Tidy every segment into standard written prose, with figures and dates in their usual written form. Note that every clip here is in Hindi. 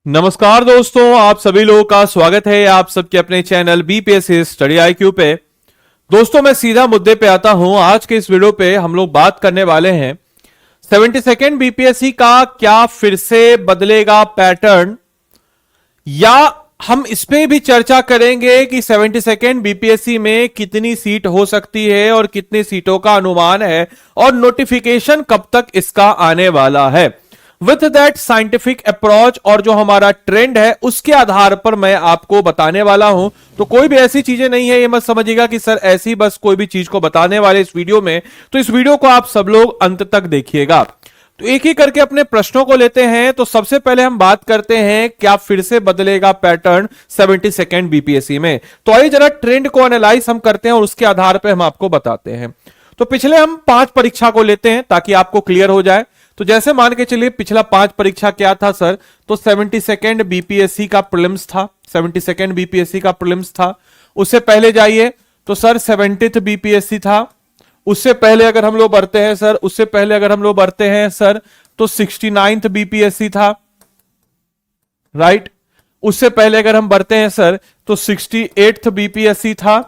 नमस्कार दोस्तों, आप सभी लोगों का स्वागत है आप सबके अपने चैनल बीपीएससी स्टडी आईक्यू पे। दोस्तों, मैं सीधा मुद्दे पे आता हूं। आज के इस वीडियो पे हम लोग बात करने वाले हैं 72nd बीपीएससी का क्या फिर से बदलेगा पैटर्न, या हम इसमें भी चर्चा करेंगे कि 72nd बीपीएससी में कितनी सीट हो सकती है और कितनी सीटों का अनुमान है और नोटिफिकेशन कब तक इसका आने वाला है। विथ दैट साइंटिफिक अप्रोच और जो हमारा ट्रेंड है उसके आधार पर मैं आपको बताने वाला हूं। तो कोई भी ऐसी चीजें नहीं है, ये मत समझिएगा कि सर ऐसी बस कोई भी चीज को बताने वाले इस वीडियो में। तो इस वीडियो को आप सब लोग अंत तक देखिएगा। तो एक ही करके अपने प्रश्नों को लेते हैं। तो सबसे पहले हम बात करते हैं क्या फिर से बदलेगा पैटर्न 72nd बीपीएससी में। तो आइए जरा ट्रेंड को एनालाइज हम करते हैं और उसके आधार पर हम आपको बताते हैं। तो पिछले हम 5 परीक्षा को लेते हैं ताकि आपको क्लियर हो जाए। तो जैसे मान के चलिए पिछला 5 परीक्षा क्या था सर, तो 72nd बीपीएससी का प्रीलिम्स था। 72nd बीपीएससी का प्रीलिम्स था। उससे पहले जाइए तो सर 70th बीपीएससी था। उससे पहले अगर हम लोग बढ़ते हैं सर, उससे पहले अगर हम लोग बढ़ते हैं सर तो 69th बीपीएससी था, राइट। उससे पहले अगर हम बढ़ते हैं सर तो 68th बीपीएससी था।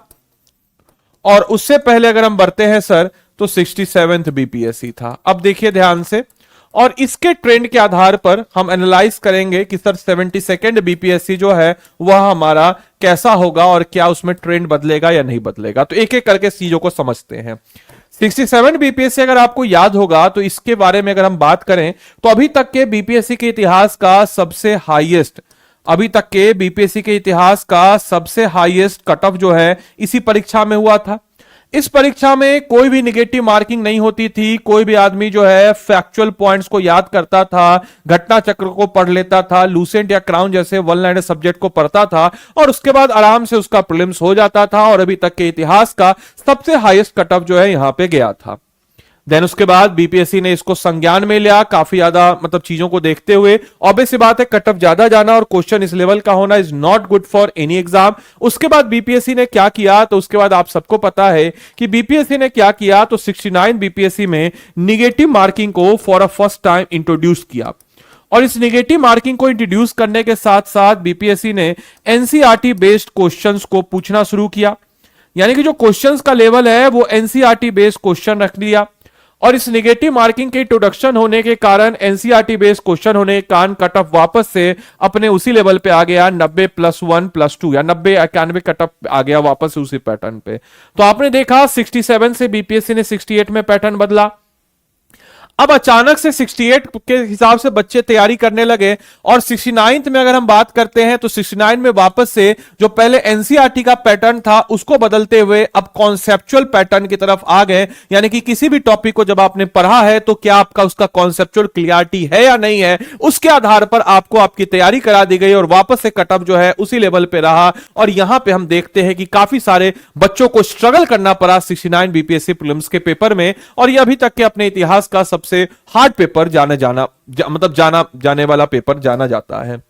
और उससे पहले अगर हम बढ़ते हैं सर तो 67th बीपीएससी था। अब देखिए ध्यान से, और इसके ट्रेंड के आधार पर हम एनालाइज करेंगे कि सर 72nd बीपीएससी जो है वह हमारा कैसा होगा और क्या उसमें ट्रेंड बदलेगा या नहीं बदलेगा। तो एक एक करके चीजों को समझते हैं। 67 बीपीएससी अगर आपको याद होगा तो इसके बारे में अगर हम बात करें तो अभी तक के बीपीएससी के इतिहास का सबसे हाईएस्ट, अभी तक के बीपीएससी के इतिहास का सबसे हाईएस्ट कट ऑफ जो है इसी परीक्षा में हुआ था। इस परीक्षा में कोई भी निगेटिव मार्किंग नहीं होती थी। कोई भी आदमी जो है फैक्चुअल पॉइंट्स को याद करता था, घटना चक्र को पढ़ लेता था, लूसेंट या क्राउन जैसे वन लाइनर सब्जेक्ट को पढ़ता था और उसके बाद आराम से उसका प्रीलिम्स हो जाता था और अभी तक के इतिहास का सबसे हाईएस्ट कट ऑफ जो है यहां पे गया था। देन उसके बाद बीपीएससी ने इसको संज्ञान में लिया, काफी ज्यादा मतलब चीजों को देखते हुए। ऑब्वियस सी बात है कट ऑफ ज्यादा जाना और क्वेश्चन इस लेवल का होना is not good for any exam. उसके बाद बीपीएससी ने क्या किया, तो उसके बाद आप सबको पता है कि बीपीएससी ने क्या किया। तो 69 बीपीएससी में निगेटिव मार्किंग को for a first time introduce किया। और इस निगेटिव मार्किंग को इंट्रोड्यूस करने के साथ साथ बीपीएससी ने एनसीईआरटी बेस्ड क्वेश्चंस को पूछना शुरू किया। यानी कि जो क्वेश्चंस का लेवल है वो एनसीईआरटी बेस्ड क्वेश्चन रख दिया। और इस निगेटिव मार्किंग के इंट्रोडक्शन होने के कारण एनसीईआरटी बेस्ड क्वेश्चन होने के कारण कट ऑफ वापस से अपने उसी लेवल पे आ गया 90+1+2 या 90-91 कट ऑफ आ गया वापस से उसी पैटर्न पे। तो आपने देखा 67 से बीपीएससी ने 68 में पैटर्न बदला। अब अचानक से 68 के हिसाब से बच्चे तैयारी करने लगे और 69th में अगर हम बात करते हैं तो 69 में वापस से जो पहले एनसीईआरटी का पैटर्न था उसको बदलते हुए अब कॉन्सेप्चुअल पैटर्न की तरफ आ गए। यानी कि किसी भी टॉपिक को जब आपने पढ़ा है तो क्या आपका उसका कॉन्सेप्चुअल क्लियरिटी है या नहीं है, उसके आधार पर आपको आपकी तैयारी करा दी गई और वापस से कटअप जो है उसी लेवल पे रहा। और यहां पर हम देखते हैं कि काफी सारे बच्चों को स्ट्रगल करना पड़ा 69 बीपीएससी प्रीलिम्स के पेपर में। और यह अभी तक के अपने इतिहास का सबसे हार्ड पेपर जाने वाला पेपर जाना जाता है।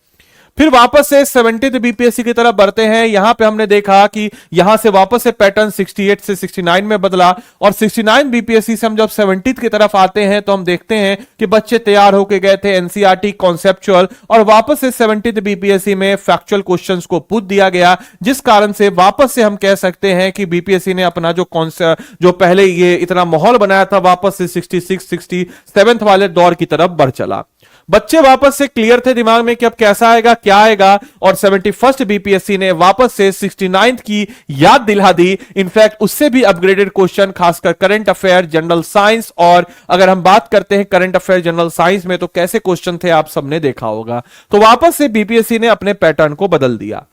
फिर वापस से 70th बीपीएससी की तरफ बढ़ते हैं। यहां पे हमने देखा कि यहां से वापस से पैटर्न 68 से 69 में बदला और 69 बीपीएससी से हम जब 70th की तरफ आते हैं तो हम देखते हैं कि बच्चे तैयार होके गए थे एनसीईआरटी कॉन्सेप्चुअल और वापस से 70th बीपीएससी में फैक्चुअल क्वेश्चंस को पूछ दिया गया, जिस कारण से वापस से हम कह सकते हैं कि बीपीएससी ने अपना जो पहले ये इतना माहौल बनाया था वापस से 66 67 वाले दौर की तरफ बढ़ चला। बच्चे वापस से क्लियर थे दिमाग में कि अब कैसा आएगा क्या आएगा और 71st बीपीएससी ने वापस से 69th की याद दिला दी। इनफैक्ट उससे भी अपग्रेडेड क्वेश्चन खासकर करंट अफेयर, जनरल साइंस, और अगर हम बात करते हैं करंट अफेयर जनरल साइंस में तो कैसे क्वेश्चन थे आप सबने देखा होगा। तो वापस से बीपीएससी ने अपने पैटर्न को बदल दिया।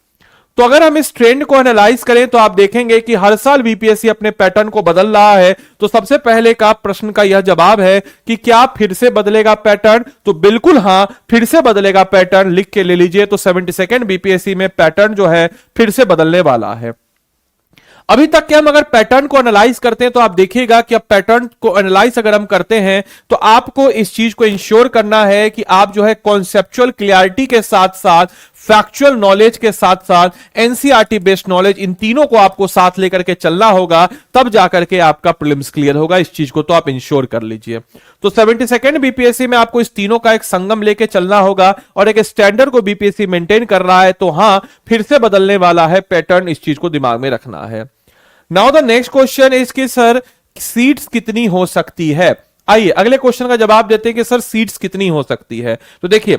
तो अगर हम इस ट्रेंड को एनालाइज करें तो आप देखेंगे कि हर साल बीपीएससी अपने पैटर्न को बदल रहा है। तो सबसे पहले का प्रश्न का यह जवाब है कि क्या फिर से बदलेगा पैटर्न, तो बिल्कुल हां, फिर से बदलेगा पैटर्न, लिख के ले लीजिए। तो 72nd बीपीएससी में पैटर्न जो है फिर से बदलने वाला है। अभी तक के हम अगर पैटर्न को एनालाइज करते हैं तो आप देखिएगा कि अब पैटर्न को एनालाइज अगर हम करते हैं तो आपको इस चीज को इंश्योर करना है कि आप जो है कॉन्सेप्चुअल क्लियरिटी के साथ साथ फैक्चुअल नॉलेज के साथ साथ एनसीईआरटी बेस्ड नॉलेज, इन तीनों को आपको साथ लेकर के चलना होगा, तब जाकर के आपका प्रीलिम्स क्लियर होगा। इस चीज को तो आप इंश्योर कर लीजिए। तो 72nd बीपीएससी में आपको इस तीनों का एक संगम लेके चलना होगा, और एक स्टैंडर्ड को बीपीएससी मेंटेन कर रहा है, तो हां फिर से बदलने वाला है पैटर्न, इस चीज को दिमाग में रखना है। Now the next question is कि सर सीट्स कितनी हो सकती है। आइए अगले क्वेश्चन का जवाब देते हैं कि सर सीट्स कितनी हो सकती है। तो देखिए,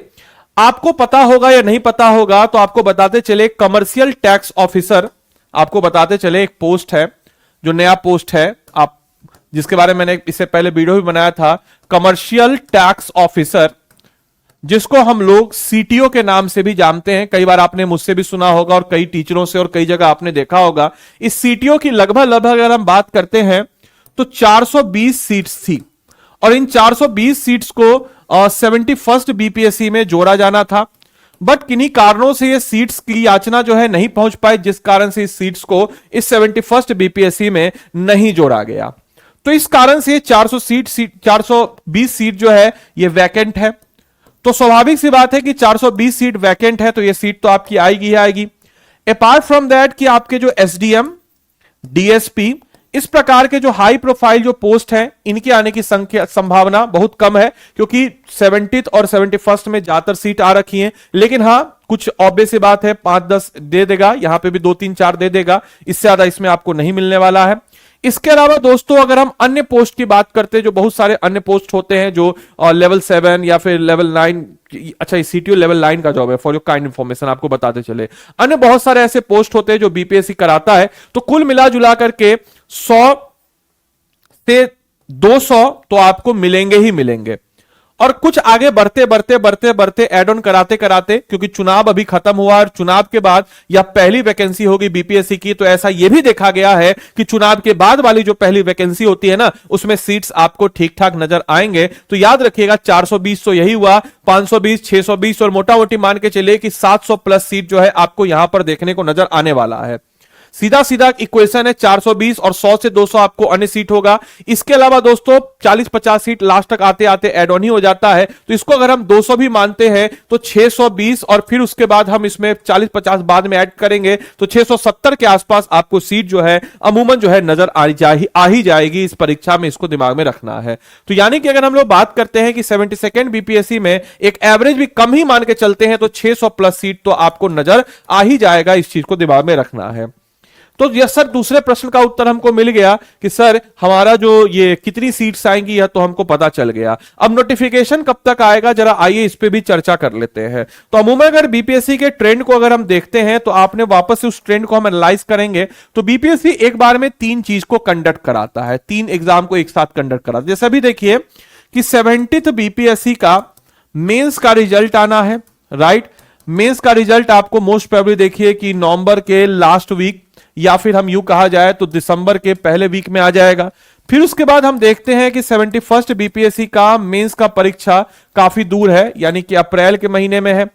आपको पता होगा या नहीं पता होगा, तो आपको बताते चले कमर्शियल टैक्स ऑफिसर, आपको बताते चले एक पोस्ट है जो नया पोस्ट है, आप जिसके बारे में मैंने इससे पहले वीडियो भी बनाया था, कमर्शियल टैक्स ऑफिसर, जिसको हम लोग सीटीओ के नाम से भी जानते हैं। कई बार आपने मुझसे भी सुना होगा और कई टीचरों से और कई जगह आपने देखा होगा। इस सीटीओ की लगभग अगर हम बात करते हैं तो 420 सीट्स थी, और इन 420 सीट्स को 71st बीपीएससी में जोड़ा जाना था, बट किन्हीं कारणों से ये सीट्स की याचना जो है नहीं पहुंच पाई, जिस कारण से इस सीट्स को इस 71st बीपीएससी में नहीं जोड़ा गया। तो इस कारण से 420 सीट जो है ये वैकेंट है। तो स्वाभाविक सी बात है कि 420 सीट वैकेंट है, तो ये सीट तो आपकी आएगी ही आएगी। अपार्ट फ्रॉम दैट कि आपके जो एसडीएम, डीएसपी, इस प्रकार के जो हाई प्रोफाइल जो पोस्ट हैं, इनके आने की संभावना बहुत कम है, क्योंकि 70th और 71st में ज्यादातर सीट आ रखी हैं। लेकिन हां, कुछ ऑब्वियस सी बात है, 5-10 दे देगा, यहां पे भी 2-3-4 दे देगा, इससे ज्यादा इसमें आपको नहीं मिलने वाला है। इसके अलावा दोस्तों अगर हम अन्य पोस्ट की बात करते हैं, जो बहुत सारे अन्य पोस्ट होते हैं जो लेवल 7 या फिर लेवल 9, अच्छा सीटीओ लेवल 9 का जॉब है, फॉर योर काइंड इंफॉर्मेशन आपको बताते चले, अन्य बहुत सारे ऐसे पोस्ट होते हैं जो बीपीएससी कराता है। तो कुल मिला जुला करके 100 से 200 तो आपको मिलेंगे ही मिलेंगे। और कुछ आगे बढ़ते एड ऑन कराते कराते, क्योंकि चुनाव अभी खत्म हुआ और चुनाव के बाद या पहली वैकेंसी होगी बीपीएससी की, तो ऐसा यह भी देखा गया है कि चुनाव के बाद वाली जो पहली वैकेंसी होती है ना, उसमें सीट्स आपको ठीक ठाक नजर आएंगे। तो याद रखिएगा 420 तो यही हुआ, 520, 620 और मोटा मोटी मान के चलिए कि 700 प्लस सीट जो है आपको यहां पर देखने को नजर आने वाला है। सीधा सीधा इक्वेशन है, 420 और 100 से 200 आपको अन्य सीट होगा। इसके अलावा दोस्तों 40-50 सीट लास्ट तक आते आते एड ऑन ही हो जाता है, तो इसको अगर हम 200 भी मानते हैं तो 620, और फिर उसके बाद हम इसमें 40-50 बाद में ऐड करेंगे तो 670 के आसपास आपको सीट जो है अमूमन जो है नजर आ ही जाएगी इस परीक्षा में। इसको दिमाग में रखना है। तो यानी कि अगर हम लोग बात करते हैं कि 72nd बीपीएससी में एक एवरेज भी कम ही मान के चलते हैं, तो 600 प्लस सीट तो आपको नजर आ ही जाएगा। इस चीज को दिमाग में रखना है। तो यस सर, दूसरे प्रश्न का उत्तर हमको मिल गया कि सर हमारा जो ये कितनी सीट्स आएंगी यह तो हमको पता चल गया। अब नोटिफिकेशन कब तक आएगा, जरा आइए इस पे भी चर्चा कर लेते हैं। तो अमूमन अगर बीपीएससी के ट्रेंड को अगर हम देखते हैं, तो आपने वापस से उस ट्रेंड को हम एनालाइज करेंगे, तो बीपीएससी एक बार में 3 चीज को कंडक्ट कराता है, 3 एग्जाम को एक साथ कंडक्ट कराता है। जैसे अभी देखिए कि 70th बीपीएससी का मेंस का रिजल्ट आना है, राइट। मेंस का रिजल्ट आपको मोस्ट प्रोबेबली देखिए कि नवंबर के लास्ट वीक या फिर हम यूं कहा जाए तो दिसंबर के पहले वीक में आ जाएगा। फिर उसके बाद हम देखते हैं कि 71st बीपीएससी का मेंस का परीक्षा काफी दूर है, यानी कि अप्रैल के महीने में है।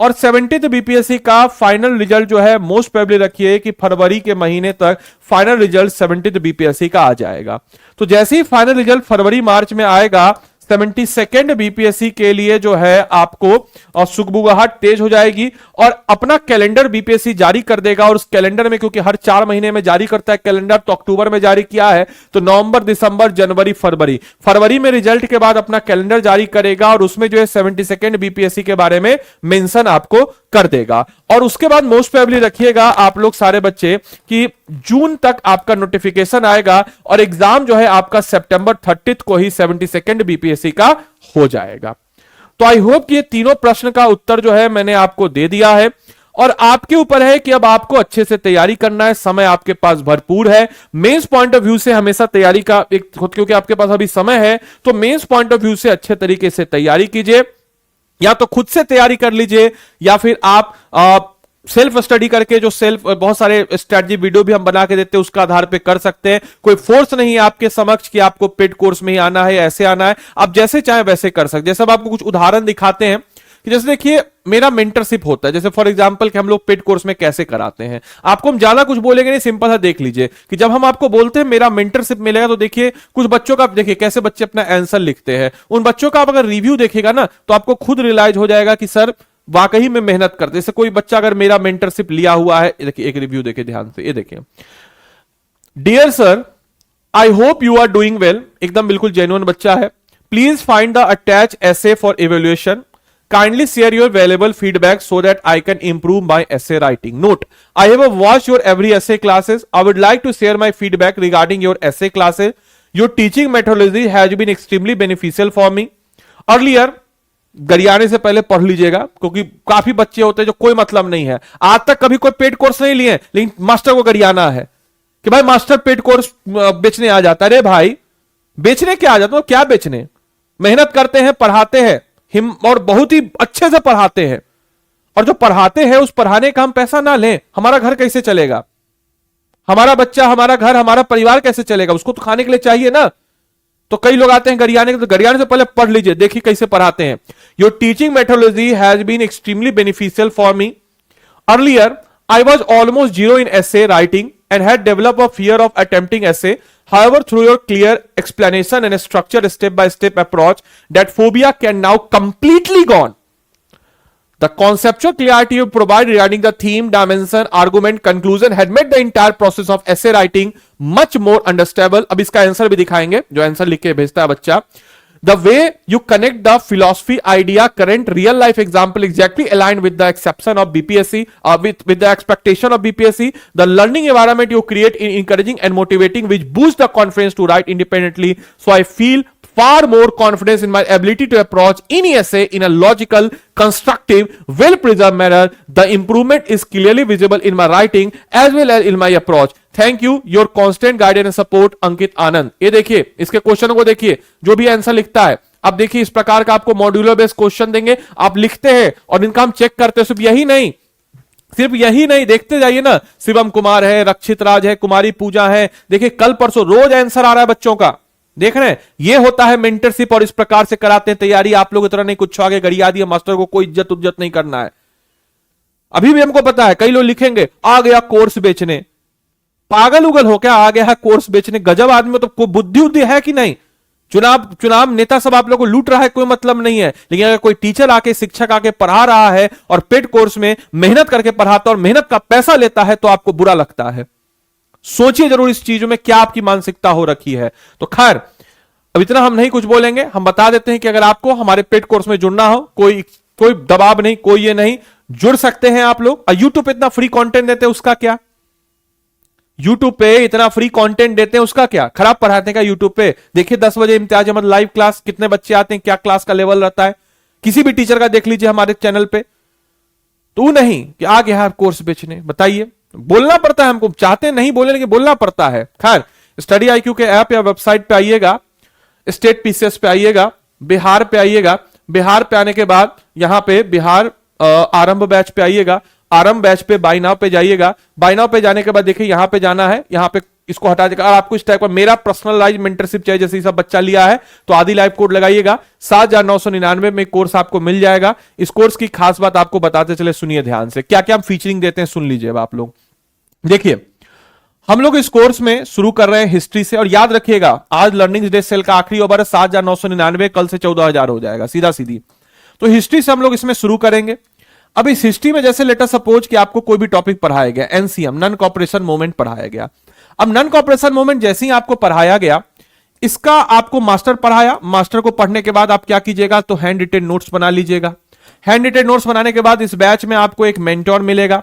और 70th बीपीएससी का फाइनल रिजल्ट जो है मोस्ट प्रोबेबली रखिए कि फरवरी के महीने तक फाइनल रिजल्ट 70th बीपीएससी का आ जाएगा। तो जैसे ही फाइनल रिजल्ट फरवरी मार्च में आएगा, 72nd बीपीएससी के लिए जो है आपको सुगबुगाहट तेज हो जाएगी और अपना कैलेंडर बीपीएससी जारी कर देगा। और उस कैलेंडर में, क्योंकि हर 4 महीने में जारी करता है कैलेंडर, तो अक्टूबर में जारी किया है, तो नवंबर, दिसंबर, जनवरी, फरवरी में रिजल्ट के बाद अपना कैलेंडर जारी करेगा और उसमें जो है 72nd बीपीएससी के बारे में मेंशन आपको कर देगा। और उसके बाद मोस्ट प्रोबेबली रखिएगा आप लोग सारे बच्चे कि जून तक आपका नोटिफिकेशन आएगा और एग्जाम जो है आपका सितंबर 30 को ही 72nd बीपीएससी का हो जाएगा। तो आई होप कि ये तीनों प्रश्न का उत्तर जो है मैंने आपको दे दिया है और आपके ऊपर है कि अब आपको अच्छे से तैयारी करना है। समय आपके पास भरपूर है। मेंस पॉइंट ऑफ व्यू से हमेशा तैयारी का एक, क्योंकि आपके पास अभी समय है, तो मेंस पॉइंट ऑफ व्यू से अच्छे तरीके से तैयारी कीजिए। या तो खुद से तैयारी कर लीजिए या फिर आप सेल्फ स्टडी करके, जो बहुत सारे स्ट्रेटजी वीडियो भी हम बना के देते हैं, उसका आधार पे कर सकते हैं। कोई फोर्स नहीं है आपके समक्ष कि आपको पेड कोर्स में ही आना है, ऐसे आना है। आप जैसे चाहे वैसे कर सकते हैं। जैसे अब आपको कुछ उदाहरण दिखाते हैं कि जैसे देखिए मेरा मेंटरशिप होता है, जैसे फॉर एग्जांपल कि हम लोग पेड कोर्स में कैसे कराते हैं। आपको हम ज्यादा कुछ बोलेंगे नहीं, सिंपल सा देख लीजिए कि जब हम आपको बोलते हैं मेरा मेंटरशिप मिलेगा, तो देखिए कुछ बच्चों का देखिए कैसे बच्चे अपना आंसर लिखते हैं। उन बच्चों का आप अगर रिव्यू देखेगा ना, तो आपको खुद रियलाइज हो जाएगा कि सर वाकई में मेहनत करते हैं। जैसे कोई बच्चा अगर मेरा मेंटरशिप लिया हुआ है, देखिए एक रिव्यू देखिए ध्यान से, ये देखिए, dear sir, I hope you are doing well, एकदम बिल्कुल जेन्युइन बच्चा है। Please find the attach essay for evaluation, kindly share your valuable feedback so that I can improve my essay writing. Note, I have watched your every essay classes. I would like to share my feedback regarding your essay classes. Your teaching methodology has been extremely beneficial for me. Earlier, गरियाने से पहले पढ़ लीजिएगा, क्योंकि काफी बच्चे होते हैं जो कोई मतलब नहीं है, आज तक कभी कोई पेड कोर्स नहीं लिए, लेकिन मास्टर को गरियाना है कि भाई मास्टर पेड कोर्स बेचने आ जाता है। अरे भाई, बेचने क्या आ जाता है? क्या बेचने? मेहनत करते हैं, पढ़ाते हैं, और बहुत ही अच्छे से पढ़ाते हैं, और जो पढ़ाते हैं उस पढ़ाने का हम पैसा ना लें, हमारा घर कैसे चलेगा? हमारा बच्चा, हमारा घर, हमारा परिवार कैसे चलेगा? उसको तो खाने के लिए चाहिए ना। तो कई लोग आते हैं गरियाने, तो गरियाने से पहले पढ़ लीजिए, देखिए कैसे पढ़ाते हैं। Your teaching methodology has been extremely beneficial for me. Earlier I was almost zero in essay writing and had developed a fear of attempting essay. However, through your clear explanation and a structured step-by-step approach, that phobia can now completely gone. The conceptual clarity you provide regarding the theme, dimension, argument, conclusion had made the entire process of essay writing much more understandable. अब इसका आंसर भी दिखाएंगे, जो आंसर लिख के भेजता है बच्चा। The way you connect the philosophy, idea, current, real life example exactly aligned with the exception of BPSC, with the expectation of BPSC. The learning environment you create in encouraging and motivating, which boosts the confidence to write independently. So I feel far more confidence in my ability to approach any essay in a logical, constructive, well-preserved manner. The improvement is clearly visible in my writing as well as in my approach. Thank you, your constant guidance and support, Ankit Anand. ये देखिए, इसके क्वेश्चनों को देखिए, जो भी आंसर लिखता है। अब देखिए, इस प्रकार का आपको मॉड्यूलर बेस्ड क्वेश्चन देंगे, आप लिखते हैं और इनका हम चेक करते हैं। सिर्फ यही नहीं, देखते जाइए ना, शिवम कुमार है, रक्षित राज है, कुमारी पूजा है, देखिए कल परसों रोज आंसर आ रहा है बच्चों का, देख रहे हैं। ये होता है मेंटरशिप, और इस प्रकार से कराते हैं तैयारी। आप लोग इतना नहीं कुछ आगे गरिया दिया मास्टर को, कोई इज्जत उज्जत नहीं करना है। अभी भी हमको पता है कई लोग लिखेंगे आ गया कोर्स बेचने, पागल उगल हो क्या आ गया है कोर्स बेचने? गजब आदमी, तो कोई बुद्धि उद्धि है कि नहीं? चुनाव नेता सब आप लोगों को लूट रहा है, कोई मतलब नहीं है। लेकिन अगर कोई टीचर आके, शिक्षक आके पढ़ा रहा है और पेड कोर्स में मेहनत करके पढ़ाता और मेहनत का पैसा लेता है, तो आपको बुरा लगता है। सोचिए जरूर इस चीजों में क्या आपकी मानसिकता हो रखी है। तो खैर, अब इतना हम नहीं कुछ बोलेंगे, हम बता देते हैं कि अगर आपको हमारे पेड कोर्स में जुड़ना हो, कोई दबाव नहीं, कोई ये नहीं, जुड़ सकते हैं आप लोग। और यूट्यूब पे इतना फ्री कंटेंट देते हैं, उसका क्या? यूट्यूब पे इतना फ्री कंटेंट देते हैं, उसका क्या? खराब पढ़ाते हैं क्या यूट्यूब पे? देखिए 10 बजे इम्तियाज अहमद लाइव क्लास, कितने बच्चे आते हैं, क्या क्लास का लेवल रहता है, किसी भी टीचर का देख लीजिए हमारे चैनल पे। तो नहीं कि आ गया कोर्स बेचने, बताइए, बोलना पड़ता है हमको, चाहते नहीं बोले लेकिन बोलना पड़ता है। खैर, स्टडी IQ के ऐप या वेबसाइट पे आइएगा, स्टेट PCS पे आइएगा, बिहार पे आइएगा, बिहार पे आने के बाद यहां पे बिहार आरंभ बैच पे आइएगा, आरंभ बैच पे बाय नाउ पे जाइएगा। बाय नाउ पे जाने के बाद देखिए यहां पे जाना है, यहां पे इसको हटा देगा। आपको इस टाइप का मेरा पर्सनलाइज मेंटरशिप चाहिए, जैसे सब बच्चा लिया है, तो आदि लाइव कोड लगाइएगा, 7,999 में कोर्स आपको मिल जाएगा। इस कोर्स की खास बात आपको बताते चले, सुनिए ध्यान से, क्या क्या हम फीचरिंग देते हैं, सुन लीजिए आप लोग। देखिए, हम लोग इस कोर्स में शुरू कर रहे हैं हिस्ट्री से, और याद रखिएगा आज लर्निंग डे सेल का आखिरी ओवर है, 7,999, कल से 14,000 हो जाएगा, सीधा सीधी। तो हिस्ट्री से हम लोग इसमें शुरू करेंगे। अब इस हिस्ट्री में जैसे लेटर सपोज कि आपको कोई भी टॉपिक पढ़ाया गया, NCM नॉन कॉपरेशन मूवमेंट पढ़ाया गया। अब नॉन कॉपरेशन मूवमेंट जैसे ही आपको पढ़ाया गया, इसका आपको मास्टर पढ़ाया, मास्टर को पढ़ने के बाद आप क्या कीजिएगा, तो हैंड रिटेन नोट्स बना लीजिएगा। हैंड रिटेन नोट्स बनाने के बाद इस बैच में आपको एक मेंटोर मिलेगा।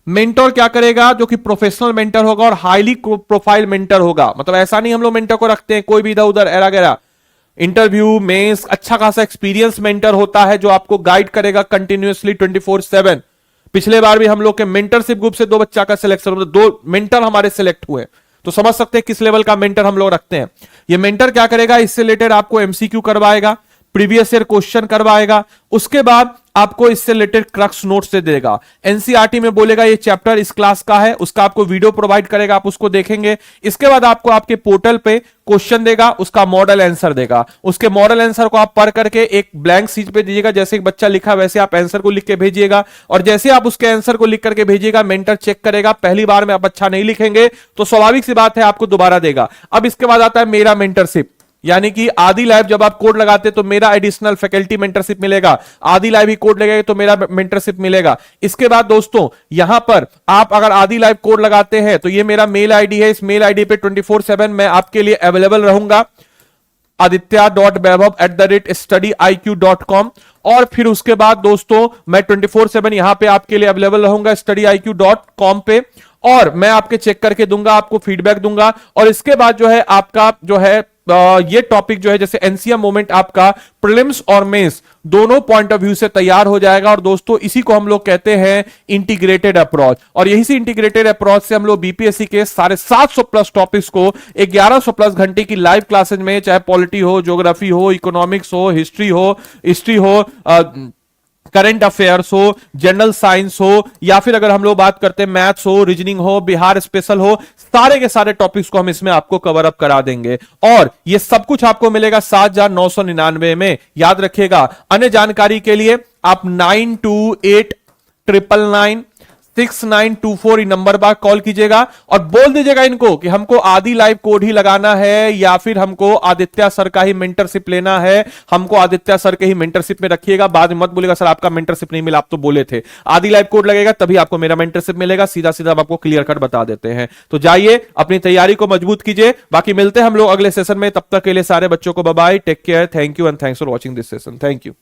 मेंटोर क्या करेगा, जो कि प्रोफेशनल मेंटर होगा और हाईली प्रोफाइल मेंटर होगा। मतलब ऐसा नहीं हम लोग मेंटर को रखते हैं कोई भी इधर उधर एरा गैरा, इंटरव्यू में अच्छा खासा एक्सपीरियंस मेंटर होता है, जो आपको गाइड करेगा कंटिन्यूअसली 24/7। पिछले बार भी हम लोग के मेंटरशिप ग्रुप से 2 बच्चा का सिलेक्शन हुआ, 2 मेंटर हमारे सिलेक्ट हुए। तो समझ सकते हैं किस लेवल का मेंटर हम लोग रखते हैं। ये मेंटर क्या करेगा, इससे रिलेटेड आपको MCQ करवाएगा, प्रीवियस ईयर क्वेश्चन करवाएगा, उसके बाद आपको इससे रिलेटेड क्रक्स नोट्स दे देगा। NCERT में बोलेगा ये चैप्टर इस क्लास का है, उसका आपको वीडियो प्रोवाइड करेगा, आप उसको देखेंगे। इसके बाद आपको आपके पोर्टल पे क्वेश्चन देगा, उसका मॉडल आंसर देगा। उसके मॉडल आंसर को आप पढ़ करके एक ब्लैंक शीट पे दीजिएगा, जैसे एक बच्चा लिखा वैसे आप आंसर को लिख के भेजिएगा। और जैसे आप उसके आंसर को लिख करके भेजिएगा, मेंटर चेक करेगा। पहली बार में आप अच्छा नहीं लिखेंगे तो स्वाभाविक सी बात है आपको दोबारा देगा। अब इसके बाद आता है मेरा मेंटरशिप। यानी कि आदि लाइव जब आप कोड लगाते तो मेरा एडिशनल फैकल्टी मेंटरशिप मिलेगा, आदि लाइव ही कोड लगेगा तो मेरा मेंटरशिप मिलेगा। इसके बाद दोस्तों यहां पर आप अगर आदि लाइव कोड लगाते हैं तो ये मेरा मेल आईडी है, इस मेल आईडी पे 24/7 मैं आपके लिए अवेलेबल रहूंगा, aditya.vaibhav@studyIQ.com। और फिर उसके बाद दोस्तों मैं 24/7 यहां पे आपके लिए अवेलेबल रहूंगा studyIQ.com पे, और मैं आपके चेक करके दूंगा, आपको फीडबैक दूंगा। और इसके बाद जो है आपका जो है ये टॉपिक जो है जैसे एनसीएम मोमेंट आपका प्रीलिम्स और मेंस दोनों पॉइंट ऑफ व्यू से तैयार हो जाएगा। और दोस्तों इसी को हम लोग कहते हैं इंटीग्रेटेड अप्रोच, और यही से इंटीग्रेटेड अप्रोच से हम लोग बीपीएससी के 750 प्लस टॉपिक्स को 1100 प्लस घंटे की लाइव क्लासेज में, चाहे पॉलिटी हो, ज्योग्राफी हो, इकोनॉमिक्स हो, हिस्ट्री हो, करंट अफेयर्स हो, जनरल साइंस हो, या फिर अगर हम लोग बात करते हैं मैथ्स हो, रीजनिंग हो, बिहार स्पेशल हो, सारे के सारे टॉपिक्स को हम इसमें आपको कवर अप करा देंगे। और ये सब कुछ आपको मिलेगा 7,999 में। याद रखिएगा, अन्य जानकारी के लिए आप 9289996924 नंबर पर कॉल कीजिएगा और बोल दीजिएगा इनको कि हमको आदि लाइव कोड ही लगाना है, या फिर हमको आदित्य सर का ही मेंटरशिप लेना है, हमको आदित्य सर के ही मेंटरशिप में रखिएगा। बाद में मत बोलेगा सर आपका मेंटरशिप नहीं मिला, आप तो बोले थे। आदि लाइव कोड लगेगा तभी आपको मेरा मेंटरशिप मिलेगा, सीधा सीधा आपको क्लियर कट बता देते हैं। तो जाइए अपनी तैयारी को मजबूत कीजिए। बाकी मिलते हैं हम लोग अगले सेशन में, तब तक के लिए सारे बच्चों को bye bye, take care, thank you and thanks for watching this session. Thank you.